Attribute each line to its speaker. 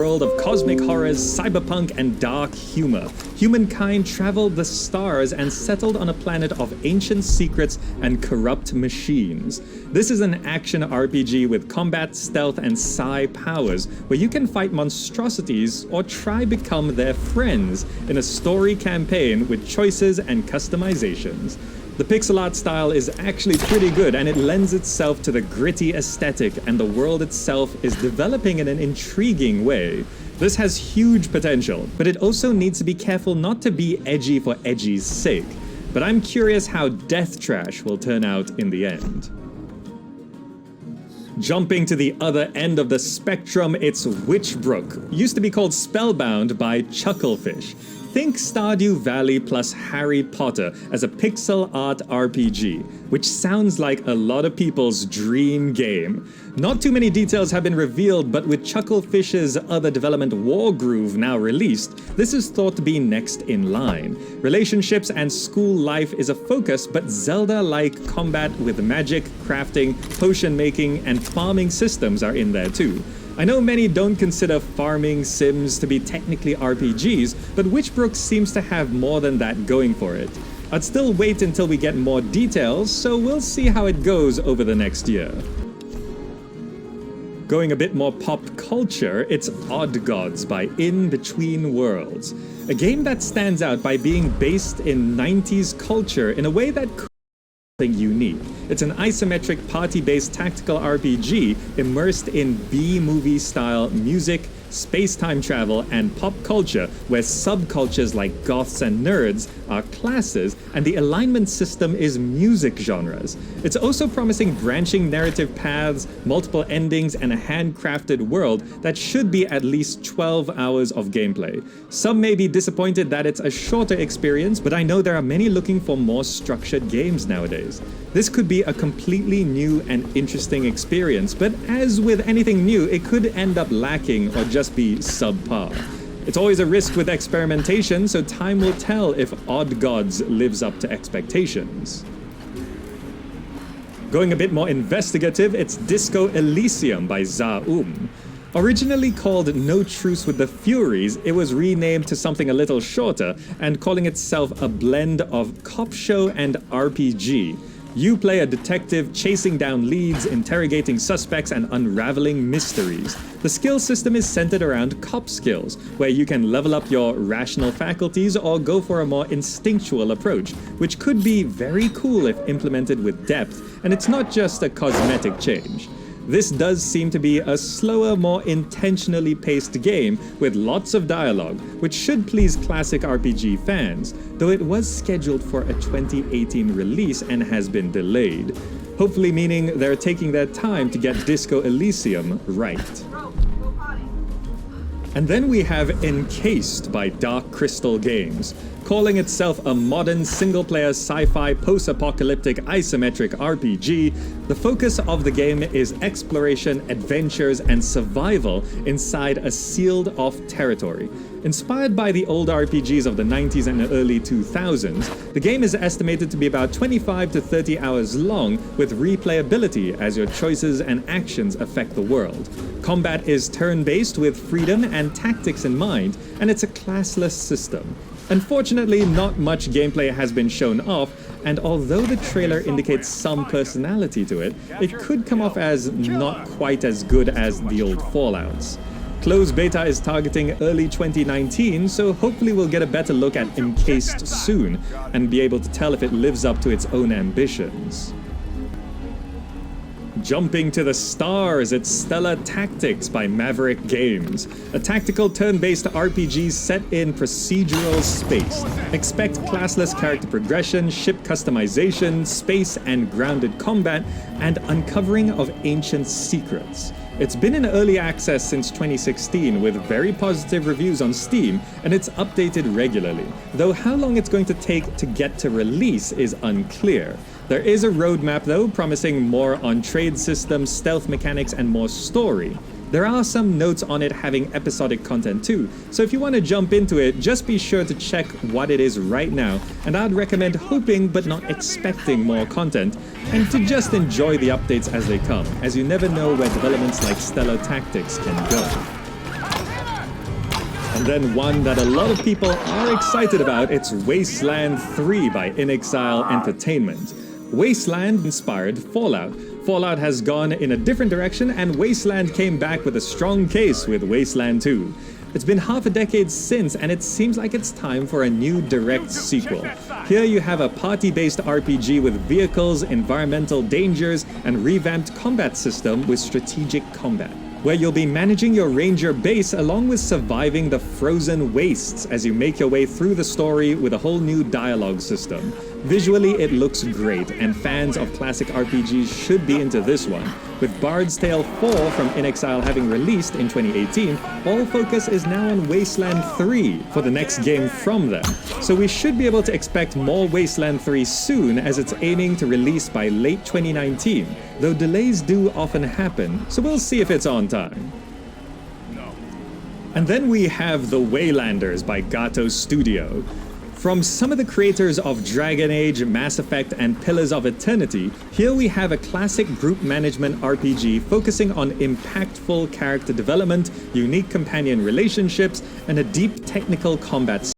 Speaker 1: World of cosmic horrors, cyberpunk, and dark humor. Humankind traveled the stars and settled on a planet of ancient secrets and corrupt machines. This is an action RPG with combat, stealth, and psi powers, where you can fight monstrosities or try become their friends in a story campaign with choices and customizations. The pixel art style is actually pretty good, and it lends itself to the gritty aesthetic, and the world itself is developing in an intriguing way. This has huge potential, but it also needs to be careful not to be edgy for edgy's sake. But I'm curious how Death Trash will turn out in the end. Jumping to the other end of the spectrum, it's Witchbrook, used to be called Spellbound by Chucklefish. Think Stardew Valley plus Harry Potter as a pixel art RPG, which sounds like a lot of people's dream game. Not too many details have been revealed, but with Chucklefish's other development Wargroove now released, this is thought to be next in line. Relationships and school life is a focus, but Zelda-like combat with magic, crafting, potion making, and farming systems are in there too. I know many don't consider farming sims to be technically RPGs, but Witchbrook seems to have more than that going for it. I'd still wait until we get more details, so we'll see how it goes over the next year. Going a bit more pop culture, it's Odd Gods by In Between Worlds, a game that stands out by being based in 90s culture in a way that unique. It's an isometric party-based tactical RPG immersed in B-movie style music, space-time travel, and pop culture, where subcultures like goths and nerds are classes, and the alignment system is music genres. It's also promising branching narrative paths, multiple endings, and a handcrafted world that should be at least 12 hours of gameplay. Some may be disappointed that it's a shorter experience, but I know there are many looking for more structured games nowadays. This could be a completely new and interesting experience, but as with anything new, it could end up lacking or just be subpar. It's always a risk with experimentation, so time will tell if Odd Gods lives up to expectations. Going a bit more investigative, it's Disco Elysium by Zaum. Originally called No Truce with the Furies, it was renamed to something a little shorter and calling itself a blend of cop show and RPG. You play a detective chasing down leads, interrogating suspects, and unraveling mysteries. The skill system is centered around cop skills, where you can level up your rational faculties or go for a more instinctual approach, which could be very cool if implemented with depth, and it's not just a cosmetic change. This does seem to be a slower, more intentionally paced game with lots of dialogue, which should please classic RPG fans, though it was scheduled for a 2018 release and has been delayed. Hopefully meaning they're taking their time to get Disco Elysium right. And then we have Encased by Dark Crystal Games. Calling itself a modern single-player sci-fi post-apocalyptic isometric RPG, the focus of the game is exploration, adventures, and survival inside a sealed-off territory. Inspired by the old RPGs of the 90s and early 2000s, the game is estimated to be about 25 to 30 hours long, with replayability as your choices and actions affect the world. Combat is turn-based with freedom and tactics in mind, and it's a classless system. Unfortunately, not much gameplay has been shown off, and although the trailer indicates some personality to it, it could come off as not quite as good as the old Fallouts. Closed beta is targeting early 2019, so hopefully we'll get a better look at Encased soon, and be able to tell if it lives up to its own ambitions. Jumping to the stars, it's Stellar Tactics by Maverick Games, a tactical turn-based RPG set in procedural space. Expect classless character progression, ship customization, space and grounded combat, and uncovering of ancient secrets. It's been in early access since 2016 with very positive reviews on Steam, and it's updated regularly, though how long it's going to take to get to release is unclear. There is a roadmap though, promising more on trade systems, stealth mechanics, and more story. There are some notes on it having episodic content too, so if you want to jump into it, just be sure to check what it is right now, and I'd recommend hoping but not expecting more content, and to just enjoy the updates as they come, as you never know where developments like Stellar Tactics can go. And then one that a lot of people are excited about, it's Wasteland 3 by inXile Entertainment. Wasteland inspired Fallout. Fallout has gone in a different direction, and Wasteland came back with a strong case with Wasteland 2. It's been half a decade since, and it seems like it's time for a new direct sequel. Here you have a party-based RPG with vehicles, environmental dangers, and revamped combat system with strategic combat, where you'll be managing your ranger base along with surviving the frozen wastes as you make your way through the story with a whole new dialogue system. Visually, it looks great, and fans of classic RPGs should be into this one. With Bard's Tale 4 from inXile having released in 2018, all focus is now on Wasteland 3 for the next game from them. So we should be able to expect more Wasteland 3 soon, as it's aiming to release by late 2019, though delays do often happen, so we'll see if it's on time. And then we have The Waylanders by Gato Studio. From some of the creators of Dragon Age, Mass Effect, and Pillars of Eternity, here we have a classic group management RPG focusing on impactful character development, unique companion relationships, and a deep technical combat